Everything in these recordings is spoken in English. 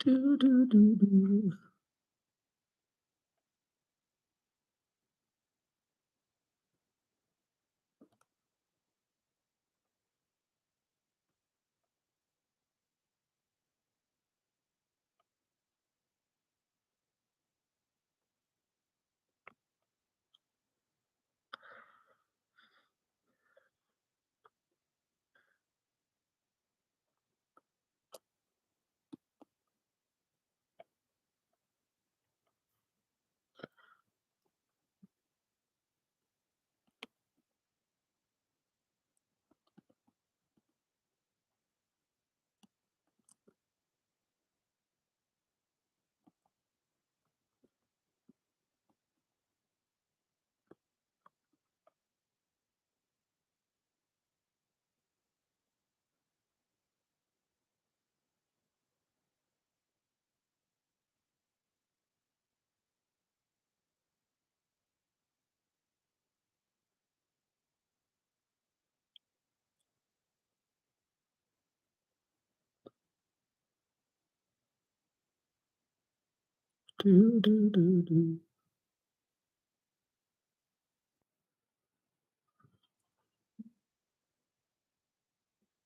Do, do, do, do. Do, do, do, do.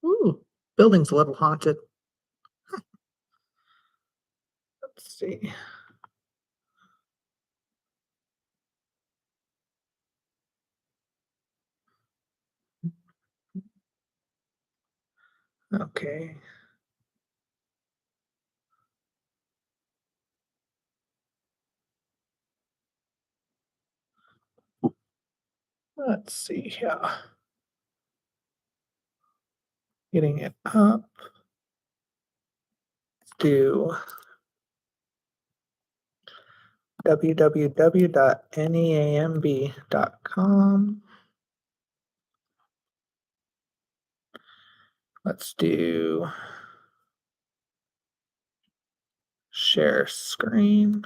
Ooh, building's a little haunted. Let's see. Okay. Let's see here. Getting it up. Let's do www.neamb.com. Let's do share screen.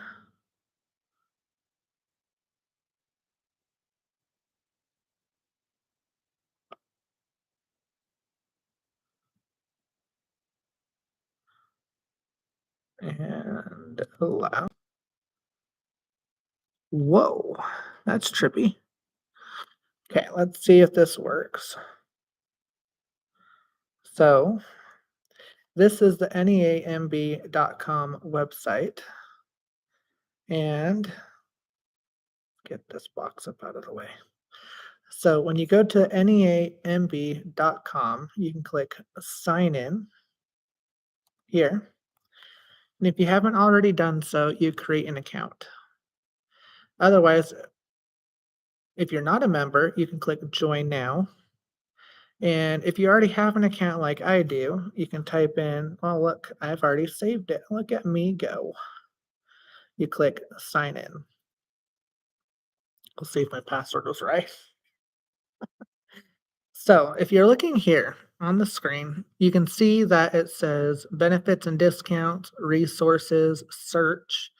And allow. Whoa, that's trippy. Okay, let's see if this works. So this is the neamb.com website. And get this box up out of the way. So when you go to neamb.com, you can click sign in here. And if you haven't already done so, you create an account. Otherwise, if you're not a member, you can click join now. And if you already have an account like I do, you can type in, oh, look, I've already saved it. Look at me go. You click sign in. We'll see if my password was right. So if you're looking here on the screen, you can see that it says benefits and discounts, resources, search,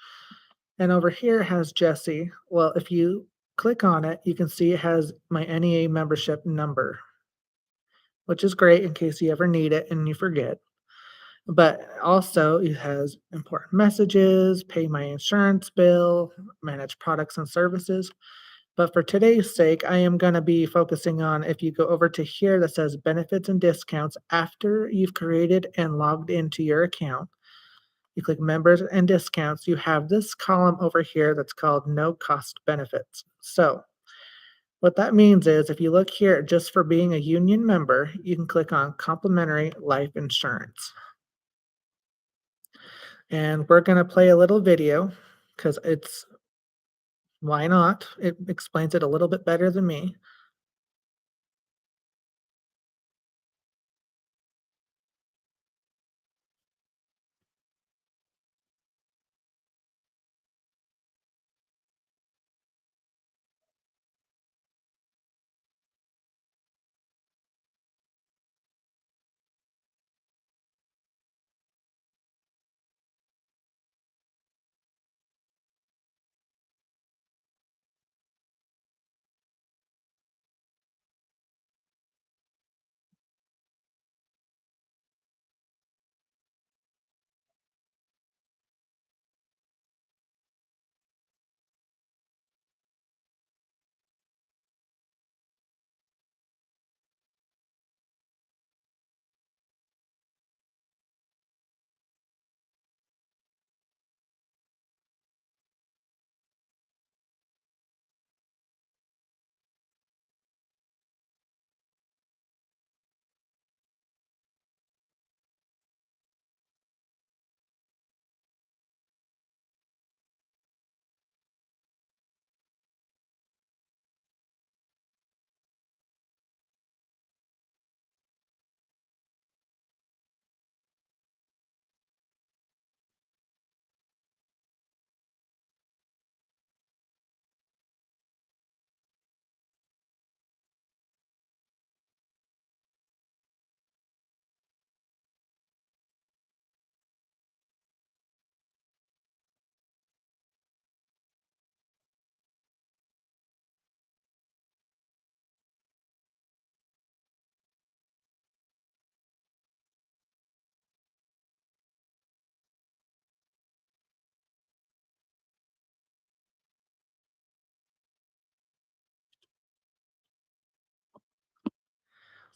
and over here it has Jesse. Well, if you click on it, you can see it has my NEA membership number, which is great in case you ever need it and you forget. But also it has important messages, pay my insurance bill, manage products and services. But for today's sake, I am going to be focusing on if you go over to here that says benefits and discounts after you've created and logged into your account. You click members and discounts. You have this column over here that's called no cost benefits. So what that means is if you look here just for being a union member, you can click on complimentary life insurance. And we're going to play a little video because it's why not? It explains it a little bit better than me.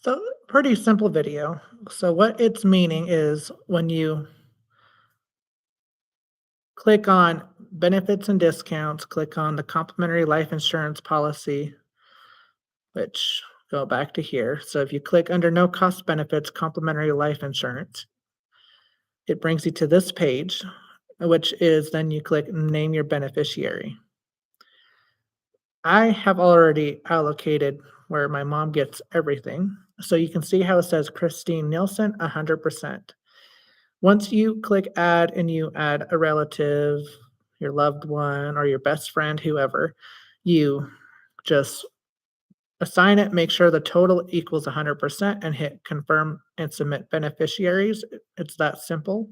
So, pretty simple video. So, what it's meaning is when you click on benefits and discounts, click on the complimentary life insurance policy, which go back to here. So, if you click under no cost benefits, complimentary life insurance, it brings you to this page, which is then you click name your beneficiary. I have already allocated where my mom gets everything. So you can see how it says Christine Nielsen, 100%. Once you click add and you add a relative, your loved one, or your best friend, whoever, you just assign it, make sure the total equals 100%, and hit confirm and submit beneficiaries. It's that simple.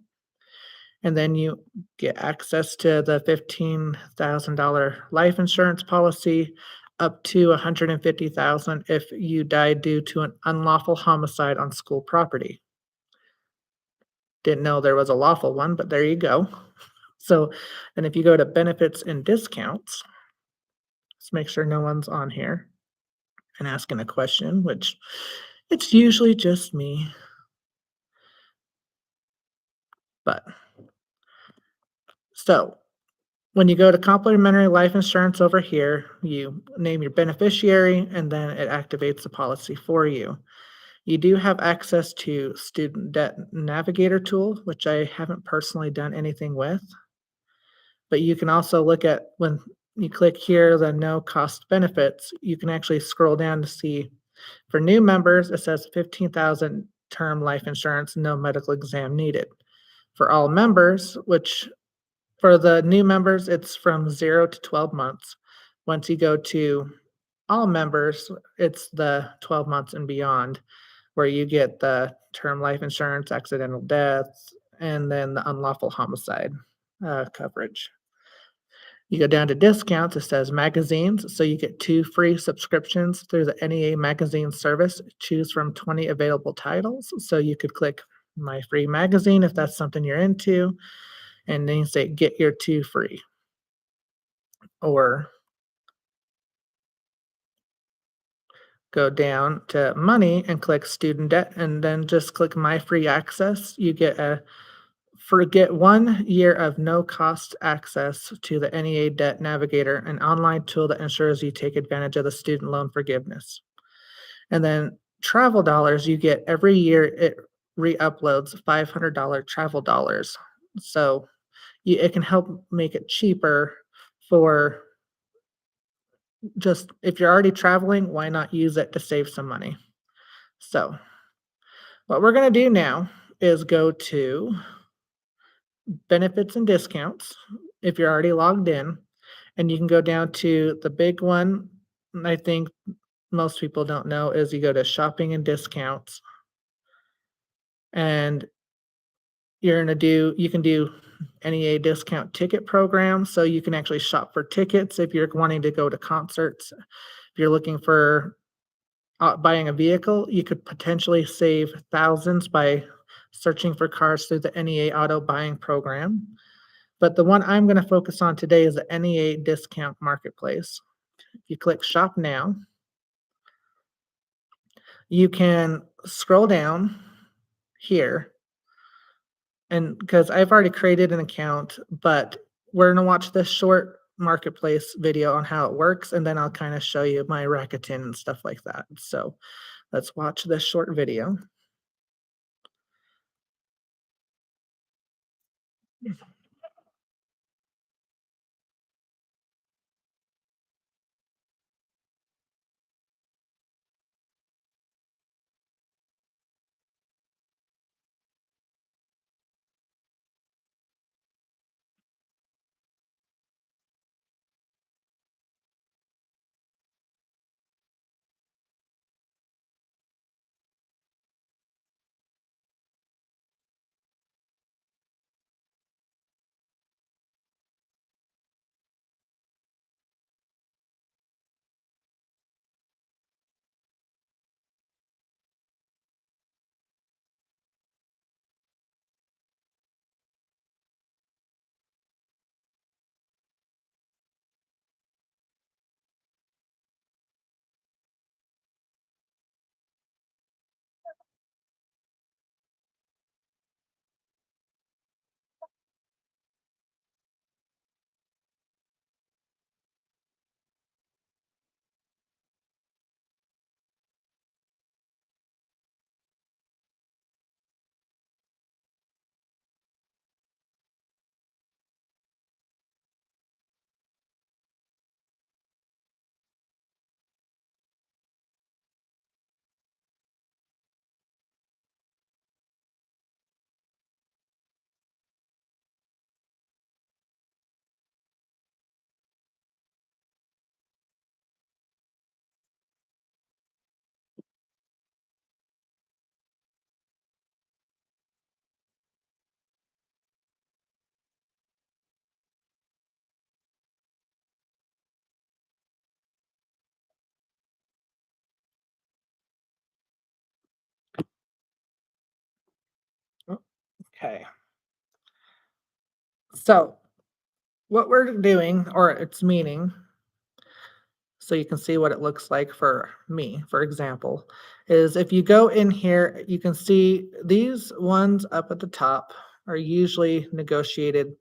And then you get access to the $15,000 life insurance policy up to 150,000 if you die due to an unlawful homicide on school property. Didn't know there was a lawful one, but there you go. So, and if you go to benefits and discounts, let's make sure no one's on here and asking a question, which it's usually just me. But so when you go to complimentary life insurance over here, you name your beneficiary and then it activates the policy for you. You do have access to Student Debt Navigator tool, which I haven't personally done anything with, but you can also look at when you click here, the no cost benefits, you can actually scroll down to see for new members, it says 15,000 term life insurance, no medical exam needed. For all members, which for the new members, it's from 0 to 12 months. Once you go to all members, it's the 12 months and beyond, where you get the term life insurance, accidental death, and then the unlawful homicide coverage. You go down to discounts, it says magazines, so you get 2 free subscriptions through the NEA magazine service. Choose from 20 available titles, so you could click my free magazine if that's something you're into, and then you say get your 2 free. Or go down to money and click student debt and then just click my free access. You get 1 year of no cost access to the NEA Debt Navigator, an online tool that ensures you take advantage of the student loan forgiveness. And then travel dollars, you get every year it re-uploads $500 travel dollars. So it can help make it cheaper for just if you're already traveling, why not use it to save some money? So, what we're going to do now is go to benefits and discounts if you're already logged in, and you can go down to the big one. And I think most people don't know is you go to shopping and discounts, and you can do NEA discount ticket program, so you can actually shop for tickets if you're wanting to go to concerts. If you're looking for buying a vehicle, you could potentially save thousands by searching for cars through the NEA auto buying program. But the one I'm going to focus on today is the NEA discount marketplace. If you click shop now, you can scroll down here, and because I've already created an account, but we're going to watch this short marketplace video on how it works, and then I'll kind of show you my Rakuten and stuff like that. So let's watch this short video. Okay. So what we're doing, or it's meaning, so you can see what it looks like for me, for example, is if you go in here, you can see these ones up at the top are usually negotiated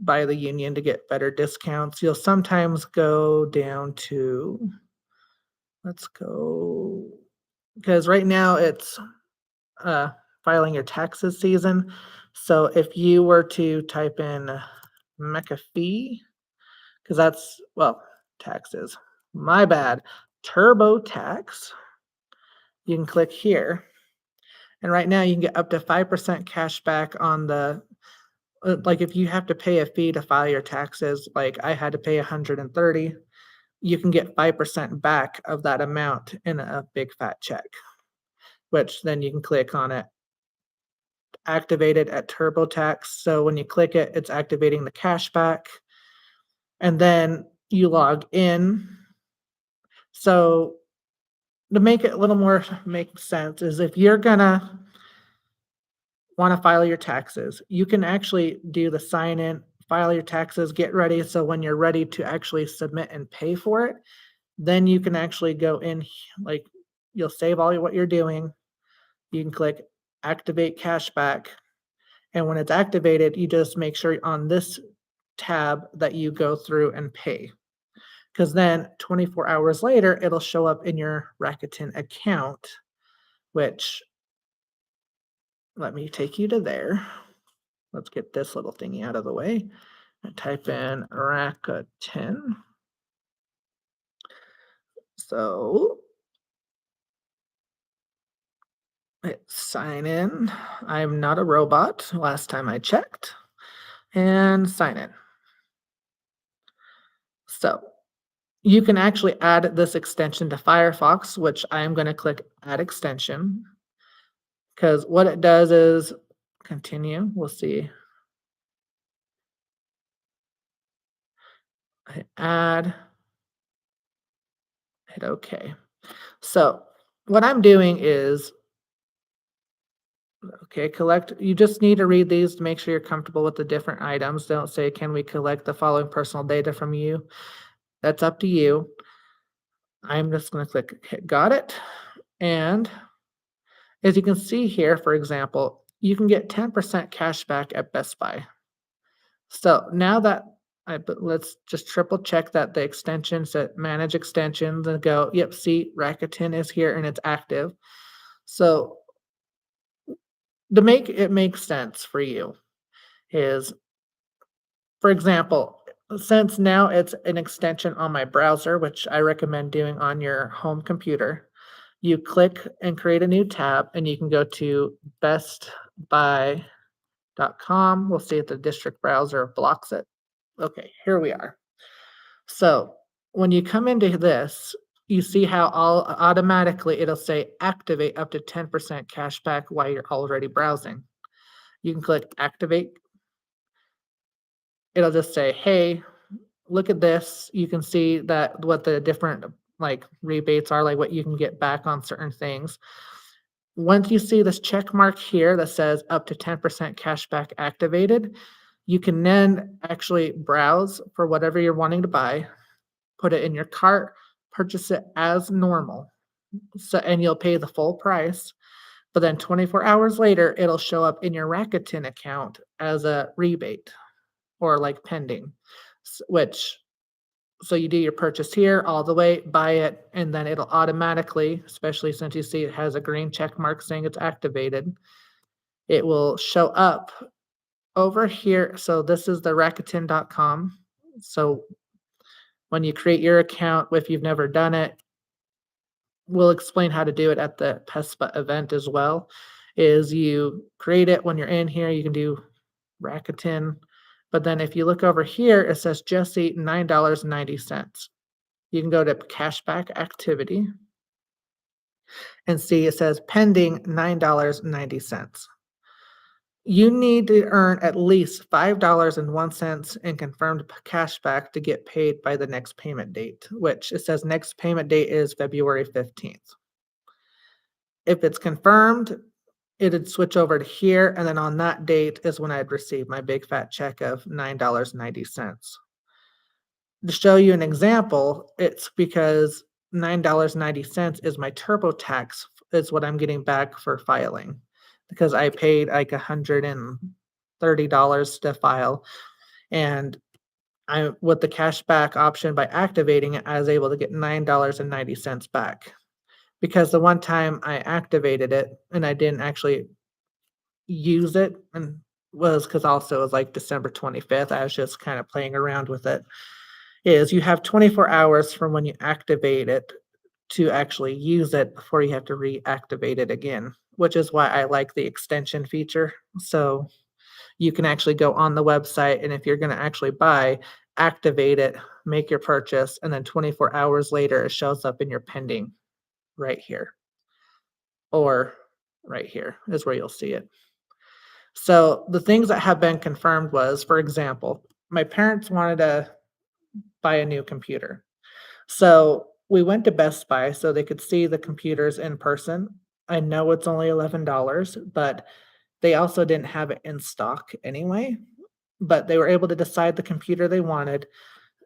by the union to get better discounts. You'll sometimes go down to, let's go, because right now it's uh, filing your taxes season. So if you were to type in McAfee, because that's, well, taxes. My bad. TurboTax. You can click here. And right now you can get up to 5% cash back on the, like if you have to pay a fee to file your taxes, like I had to pay 130, you can get 5% back of that amount in a big fat check, which then you can click on it, activate it at TurboTax. So when you click it, it's activating the cash back. And then you log in. So to make it a little more make sense is if you're gonna want to file your taxes, you can actually do the sign in, file your taxes, get ready. So when you're ready to actually submit and pay for it, then you can actually go in, like you'll save all what you're doing. You can click activate cashback. And when it's activated, you just make sure on this tab that you go through and pay. Because then 24 hours later, it'll show up in your Rakuten account, which let me take you to there. let's get this little thingy out of the way. I type in Rakuten. So hit sign in. I'm not a robot, last time I checked. And sign in. So you can actually add this extension to Firefox, which I am going to click add extension because what it does is continue. We'll see. Hit add, hit OK. So what I'm doing is, okay, collect. You just need to read these to make sure you're comfortable with the different items. Don't say, can we collect the following personal data from you? That's up to you. I'm just going to click hit got it. And as you can see here, for example, you can get 10% cash back at Best Buy. So now that let's just triple check that the extension said manage extensions and go, yep, see, Rakuten is here and it's active. So to make it make sense for you is, for example, since now it's an extension on my browser, which I recommend doing on your home computer, you click and create a new tab and you can go to bestbuy.com. We'll see if the district browser blocks it. Okay, here we are. So when you come into this, you see how all automatically it'll say activate up to 10% cash back while you're already browsing. You can click activate. It'll just say, hey, look at this. You can see that what the different like rebates are, like what you can get back on certain things. Once you see this check mark here that says up to 10% cash back activated, you can then actually browse for whatever you're wanting to buy, put it in your cart, purchase it as normal. So, and you'll pay the full price. But then 24 hours later, it'll show up in your Rakuten account as a rebate or like pending, which so you do your purchase here all the way, buy it, and then it'll automatically, especially since you see it has a green check mark saying it's activated, it will show up over here. So this is the Rakuten.com. So when you create your account, if you've never done it, we'll explain how to do it at the PESPA event as well. Is you create it when you're in here, you can do Rakuten. But then if you look over here, it says Jesse $9.90. You can go to cashback activity and see it says pending $9.90. You need to earn at least $5.01 in confirmed cashback to get paid by the next payment date, which it says next payment date is February 15th. If it's confirmed, it'd switch over to here, and then on that date is when I'd receive my big fat check of $9.90. To show you an example, it's because $9.90 is my TurboTax is what I'm getting back for filing because I paid like $130 to file, and I with the cashback option by activating it, I was able to get $9.90 back. Because the one time I activated it and I didn't actually use it and was because also it was like December 25th, I was just kind of playing around with it, is you have 24 hours from when you activate it to actually use it before you have to reactivate it again, which is why I like the extension feature. So you can actually go on the website and if you're going to actually buy, activate it, make your purchase, and then 24 hours later, it shows up in your pending right here or right here is where you'll see it. So the things that have been confirmed was, for example, my parents wanted to buy a new computer. So we went to Best Buy so they could see the computers in person. I know it's only $11, but they also didn't have it in stock anyway. But they were able to decide the computer they wanted.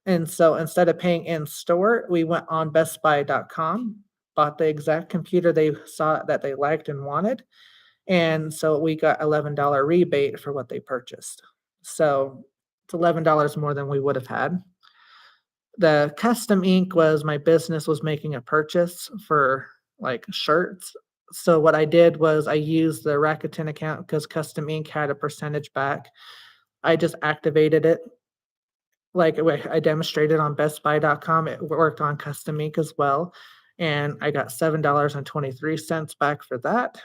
And so instead of paying in store, we went on bestbuy.com, bought the exact computer they saw that they liked and wanted. And so we got $11 rebate for what they purchased. So it's $11 more than we would have had. The custom ink was my business was making a purchase for like shirts. So what I did was I used the Rakuten account because Custom Ink had a percentage back. I just activated it like I demonstrated on bestbuy.com. It worked on Custom Ink as well. And I got $7.23 back for that.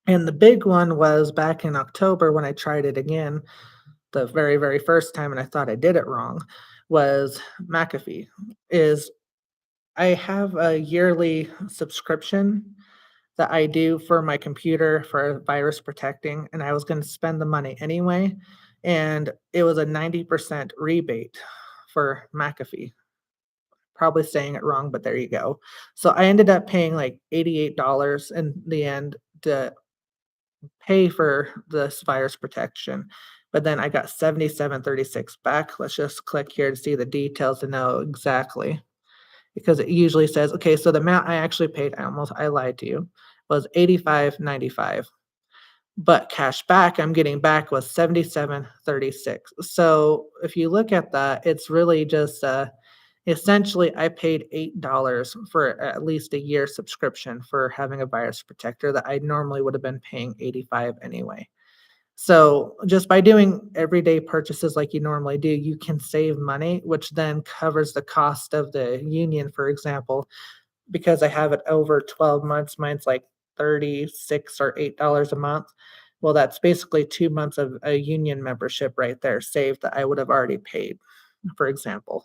And the big one was back in October when I tried it again, the very, very first time, and I thought I did it wrong, was McAfee. Is I have a yearly subscription that I do for my computer for virus protecting, and I was gonna spend the money anyway, and it was a 90% rebate for McAfee. Probably saying it wrong, but there you go. So I ended up paying like $88 in the end to pay for this virus protection, but then I got 77.36 back. Let's just click here to see the details to know exactly, because it usually says, okay, so the amount I actually paid, I lied to you, was 85.95, but cash back I'm getting back was 77.36. So if you look at that, it's really just essentially I paid $8 for at least a year subscription for having a virus protector that I normally would have been paying 85 anyway. So just by doing everyday purchases like you normally do, you can save money, which then covers the cost of the union, for example, because I have it over 12 months, mine's like 36 or $8 a month. Well, that's basically 2 months of a union membership right there saved that I would have already paid, for example.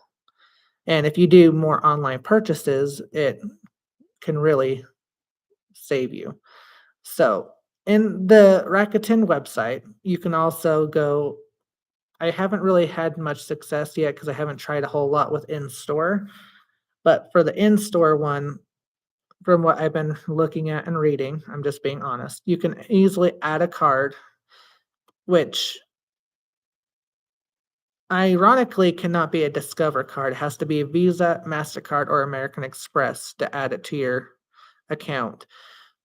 And if you do more online purchases, it can really save you. So, in the Rakuten website, you can also go. I haven't really had much success yet because I haven't tried a whole lot with in-store, but for the in-store one, from what I've been looking at and reading, I'm just being honest, you can easily add a card, which ironically cannot be a Discover card. It has to be a Visa, MasterCard, or American Express to add it to your account.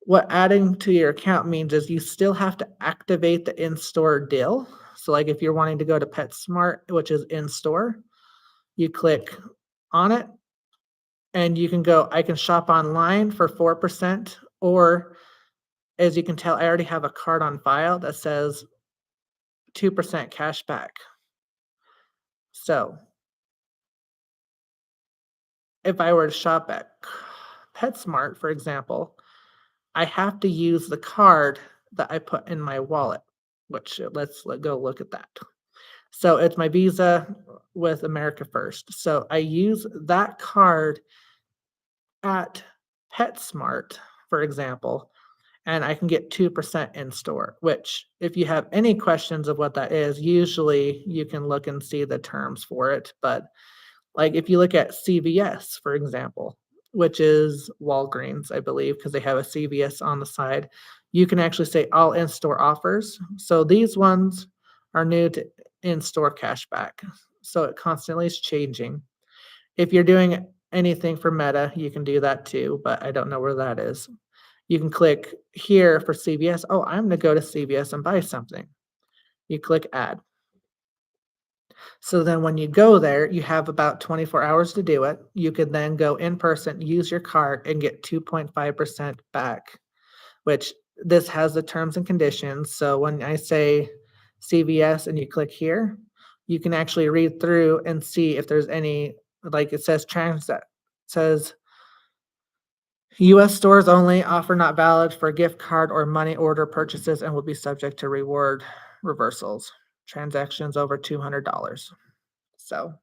What adding to your account means is you still have to activate the in-store deal. So, like if you're wanting to go to PetSmart, which is in-store, you click on it and you can go, I can shop online for 4%, or as you can tell, I already have a card on file that says 2% cash back. So if I were to shop at PetSmart, for example, I have to use the card that I put in my wallet, which go look at that. So it's my Visa with America First. So I use that card at PetSmart, for example, and I can get 2% in store, which if you have any questions of what that is, usually you can look and see the terms for it. But like if you look at CVS, for example, which is Walgreens, I believe, because they have a CVS on the side, you can actually say all in-store offers. So these ones are new to in-store cashback. So it constantly is changing. If you're doing anything for Meta, you can do that too, but I don't know where that is. You can click here for CVS. Oh, I'm going to go to CVS and buy something. You click add. So then when you go there, you have about 24 hours to do it. You could then go in person, use your card, and get 2.5% back, which this has the terms and conditions. So when I say CVS and you click here, you can actually read through and see if there's any, like it says transact, says US stores only, offer not valid for gift card or money order purchases and will be subject to reward reversals. Transactions over $200. So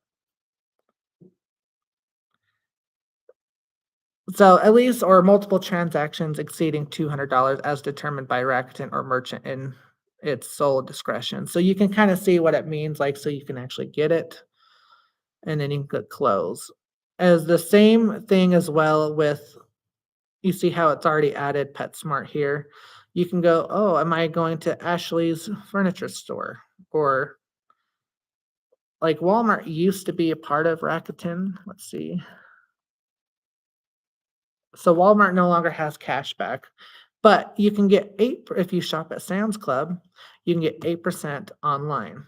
at least or multiple transactions exceeding $200 as determined by Rakuten or merchant in its sole discretion. So you can kind of see what it means, like, so you can actually get it and then you can click close. As the same thing as well with, you see how it's already added PetSmart here. You can go, oh, am I going to Ashley's furniture store? Or like Walmart used to be a part of Rakuten. Let's see. So Walmart no longer has cashback, but you can get if you shop at Sam's Club, you can get 8% online.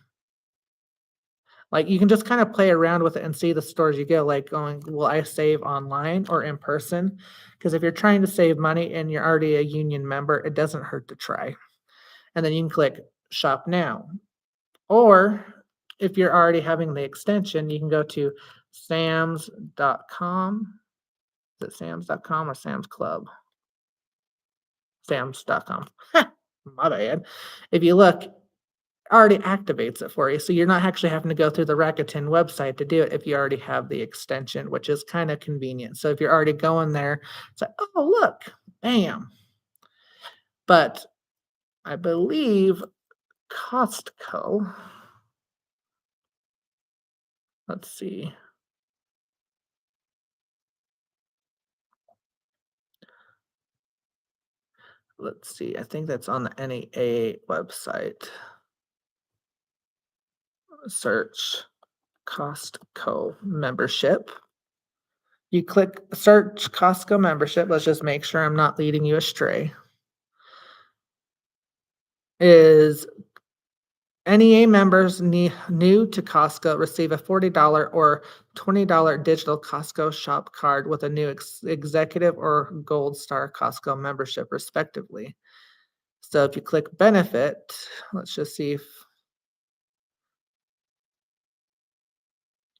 Like, you can just kinda play around with it and see the stores you go, like, going, "Will I save online or in person?" Because if you're trying to save money and you're already a union member, it doesn't hurt to try. And then you can click Shop Now. Or if you're already having the extension, you can go to sams.com. Is it sams.com or Sam's Club? Sams.com. My bad. If you look, already activates it for you, so you're not actually having to go through the Rakuten website to do it if you already have the extension, which is kinda convenient. So if you're already going there, it's like, "Oh, look, bam." But I believe Costco, let's see. Let's see, I think that's on the NEA website. Search Costco membership. You click search Costco membership. Let's just make sure I'm not leading you astray. Is NEA members new to Costco receive a $40 or $20 digital Costco shop card with a new executive or gold star Costco membership, respectively. So if you click benefit, let's just see if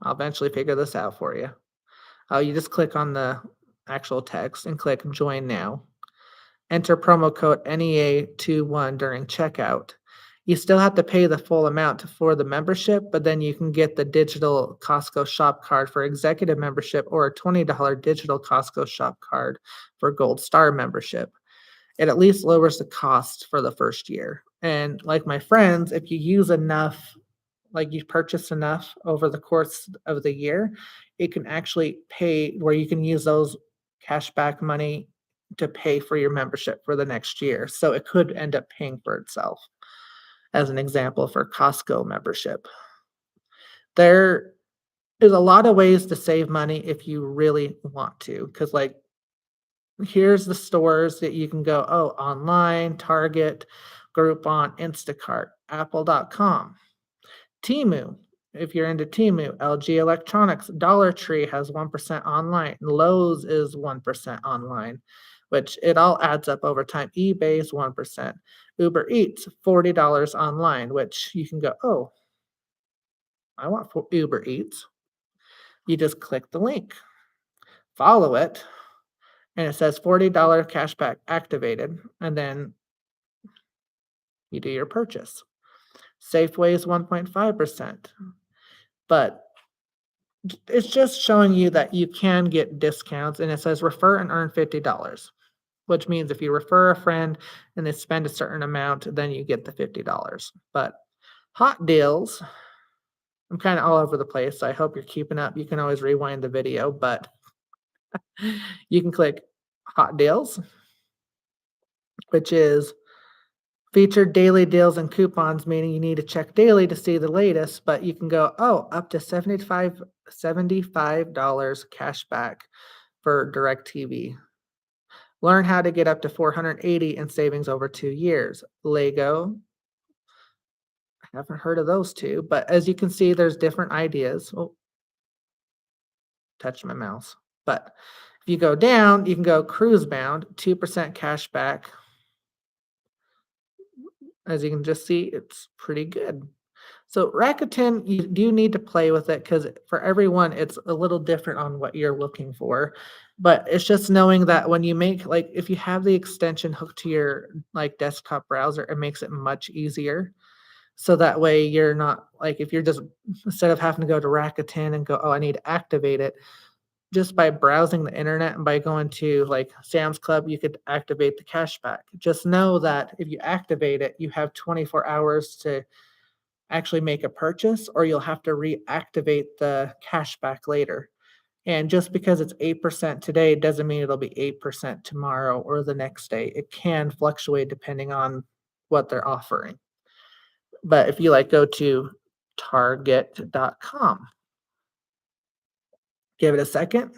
I'll eventually figure this out for you. Oh, you just click on the actual text and click join now. Enter promo code NEA21 during checkout. You still have to pay the full amount for the membership, but then you can get the digital Costco shop card for executive membership or a $20 digital Costco shop card for gold star membership. It at least lowers the cost for the first year. And like my friends, if you use enough, like you purchase enough over the course of the year, it can actually pay where you can use those cashback money to pay for your membership for the next year. So it could end up paying for itself, as an example for Costco membership. There is a lot of ways to save money if you really want to, because like here's the stores that you can go, oh, online, Target, Groupon, Instacart, Apple.com. Temu, if you're into Temu, LG Electronics, Dollar Tree has 1% online, Lowe's is 1% online, which it all adds up over time. eBay is 1%. Uber Eats, $40 online, which you can go, oh, I want Uber Eats. You just click the link, follow it, and it says $40 cashback activated, and then you do your purchase. Safeway is 1.5%, but it's just showing you that you can get discounts, and it says refer and earn $50, which means if you refer a friend and they spend a certain amount, then you get the $50. But hot deals, I'm kind of all over the place. So I hope you're keeping up. You can always rewind the video, but you can click hot deals, which is featured daily deals and coupons, meaning you need to check daily to see the latest, but you can go, oh, up to $75 cash back for DirecTV. Learn how to get up to 480 in savings over 2 years. Lego, I haven't heard of those two, but as you can see, there's different ideas. Oh, touch my mouse. But if you go down, you can go cruise bound, 2% cash back. As you can just see, it's pretty good. So Rakuten, you do need to play with it because for everyone, it's a little different on what you're looking for. But it's just knowing that when you make like if you have the extension hooked to your like desktop browser, it makes it much easier. So that way you're not like if you're just instead of having to go to Rakuten and go, oh, I need to activate it, just by browsing the internet and by going to like Sam's Club, you could activate the cashback. Just know that if you activate it, you have 24 hours to actually make a purchase, or you'll have to reactivate the cashback later. And just because it's 8% today doesn't mean it'll be 8% tomorrow or the next day. It can fluctuate depending on what they're offering. But if you like go to target.com, give it a second,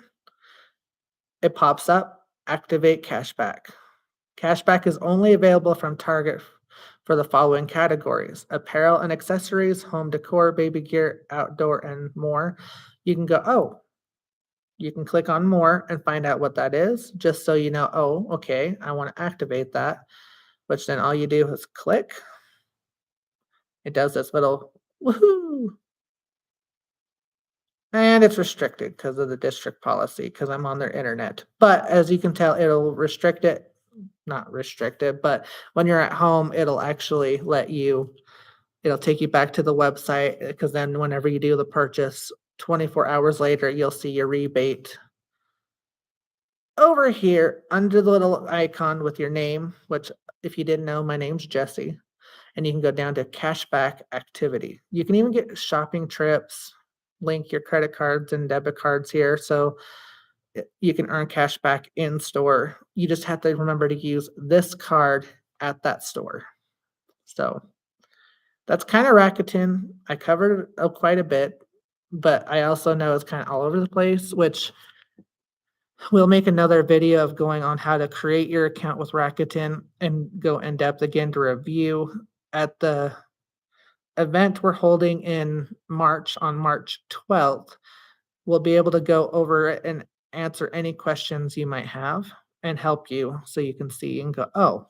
it pops up, activate cashback. Cashback is only available from Target for the following categories: apparel and accessories, home decor, baby gear, outdoor, and more. You can go, oh, you can click on more and find out what that is, just so you know, oh, okay, I want to activate that, which then all you do is click. It does this little woohoo, and it's restricted because of the district policy because I'm on their internet. But as you can tell, it'll restrict it, not restrict it, but when you're at home, it'll actually let you, it'll take you back to the website because then whenever you do the purchase, 24 hours later, you'll see your rebate over here under the little icon with your name, which if you didn't know, my name's Jesse. And you can go down to cashback activity. You can even get shopping trips, link your credit cards and debit cards here. So you can earn cash back in store. You just have to remember to use this card at that store. So that's kind of Rakuten. I covered quite a bit, but I also know it's kind of all over the place, which we'll make another video of going on how to create your account with Rakuten and go in depth again to review at the event we're holding in March on March 12th. We'll be able to go over it and answer any questions you might have and help you so you can see and go, oh,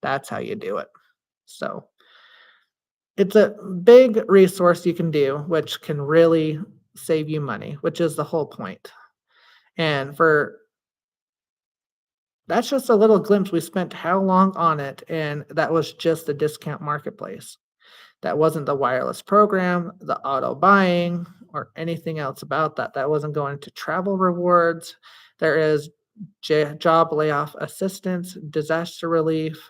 that's how you do it. So it's a big resource you can do, which can really save you money, which is the whole point. And for that's just a little glimpse. We spent how long on it, and that was just the discount marketplace. That wasn't the wireless program, the auto buying, or anything else about that. That wasn't going to travel rewards. There is job layoff assistance, disaster relief.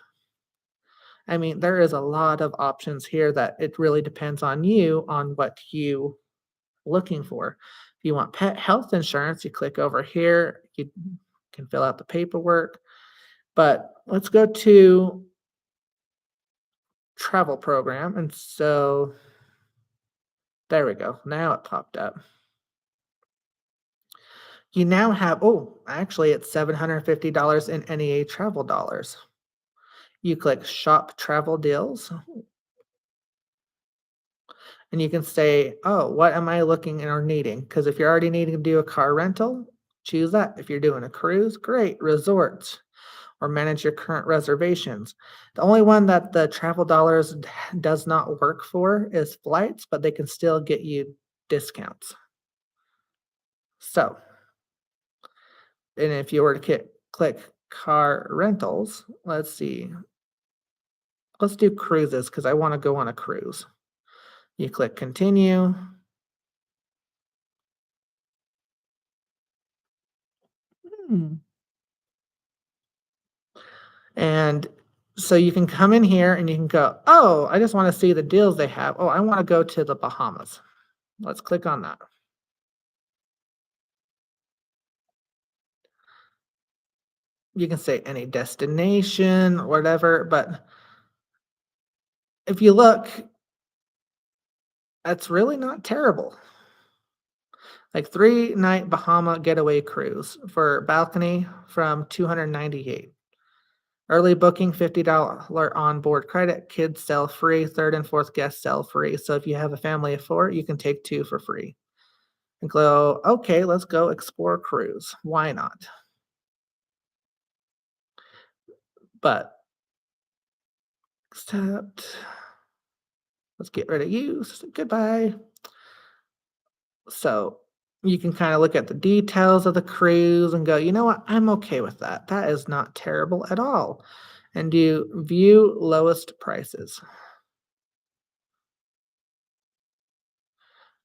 I mean, there is a lot of options here that it really depends on you on what you looking for. If you want pet health insurance, you click over here. You can fill out the paperwork. But let's go to travel program. And so there we go. Now it popped up. You now have, oh, actually, it's $750 in NEA travel dollars. You click shop travel deals, and you can say, oh, what am I looking or needing? Because if you're already needing to do a car rental, choose that. If you're doing a cruise, great, resorts, or manage your current reservations. The only one that the travel dollars does not work for is flights, but they can still get you discounts. So, and if you were to click car rentals, let's see, let's do cruises because I want to go on a cruise. You click continue. Hmm. And so you can come in here and you can go, oh, I just want to see the deals they have. Oh, I want to go to the Bahamas. Let's click on that. You can say any destination or whatever, but if you look, that's really not terrible. Like 3-night Bahama getaway cruise for balcony from 298. Early booking, $50 onboard credit. Kids sell free. Third and fourth guests sell free. So if you have a family of four, you can take two for free. And go, okay, let's go explore cruise. Why not? But except, let's get rid of you. Goodbye. So you can kind of look at the details of the cruise and go, you know what? I'm okay with that. That is not terrible at all. And do view lowest prices.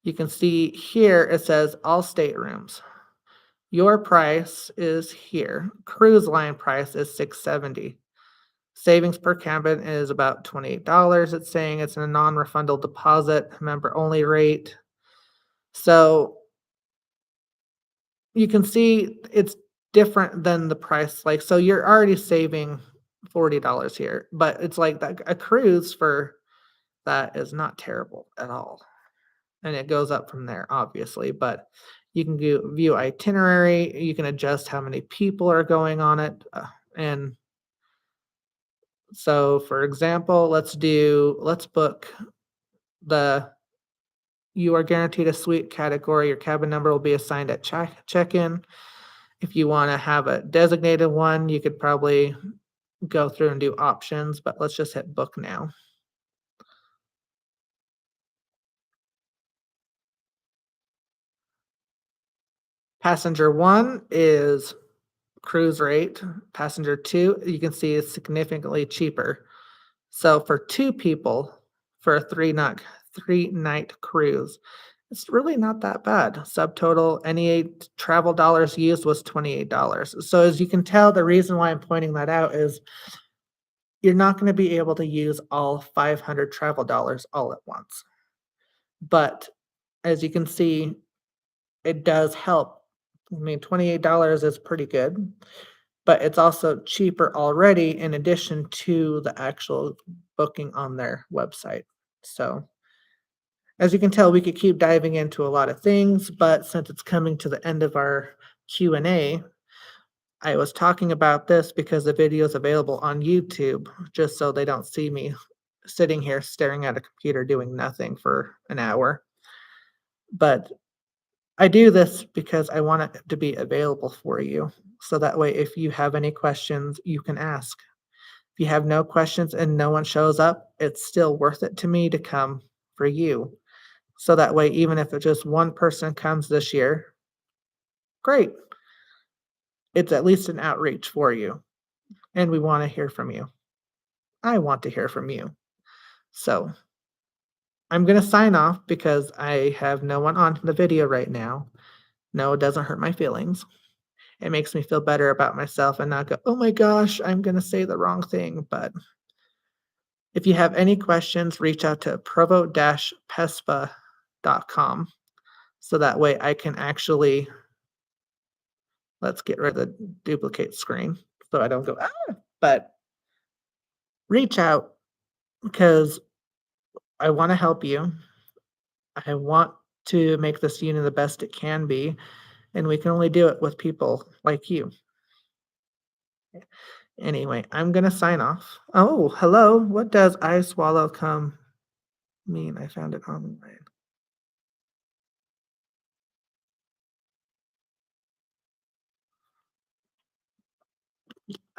You can see here it says all staterooms. Your price is here. Cruise line price is $670. Savings per cabin is about $28. It's saying it's a non-refundable deposit, member only rate. So you can see it's different than the price. Like, so you're already saving $40 here, but it's like that a cruise for that is not terrible at all. And it goes up from there, obviously, but you can view itinerary. You can adjust how many people are going on it, and So, for example, let's book the you are guaranteed a suite category. Your cabin number will be assigned at check-in. If you wanna have a designated one, you could probably go through and do options, but let's just hit book now. Passenger 1 is cruise rate. Passenger 2, you can see is significantly cheaper. So for 2 people, for a 3-night cruise, it's really not that bad. Subtotal, any travel dollars used was $28. So as you can tell, the reason why I'm pointing that out is you're not gonna be able to use all 500 travel dollars all at once. But as you can see, it does help. I mean, $28 is pretty good, but it's also cheaper already in addition to the actual booking on their website. So, as you can tell, we could keep diving into a lot of things, but since it's coming to the end of our Q&A, I was talking about this because the video is available on YouTube, just so they don't see me sitting here staring at a computer doing nothing for an hour. But I do this because I want it to be available for you. So that way, if you have any questions, you can ask. If you have no questions and no one shows up, it's still worth it to me to come for you. So that way, even if it's just one person comes this year, great. It's at least an outreach for you. And we want to hear from you. I want to hear from you. So I'm going to sign off because I have no one on the video right now. No, it doesn't hurt my feelings. It makes me feel better about myself and not go, "Oh my gosh, I'm gonna say the wrong thing." But if you have any questions, reach out to provo-pespa.com so that way I can actually let's get rid of the duplicate screen so I don't go, "Ah!" But reach out because I wanna help you. I want to make this union the best it can be, and we can only do it with people like you. Anyway, I'm gonna sign off. Oh, hello. What does I swallow come mean? I found it online.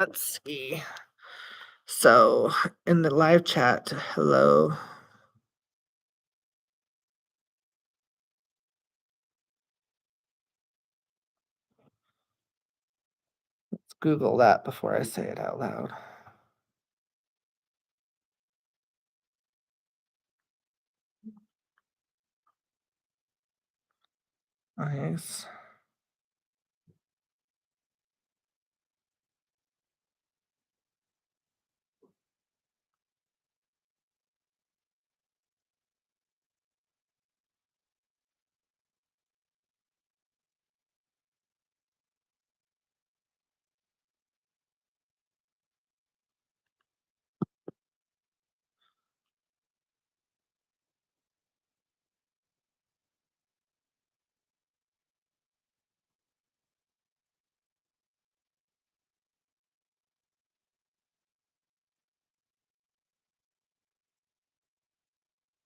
Let's see. So in the live chat, hello. Let's Google that before I say it out loud. Nice.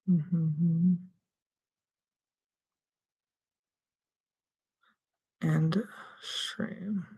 Mhm. And shrimp.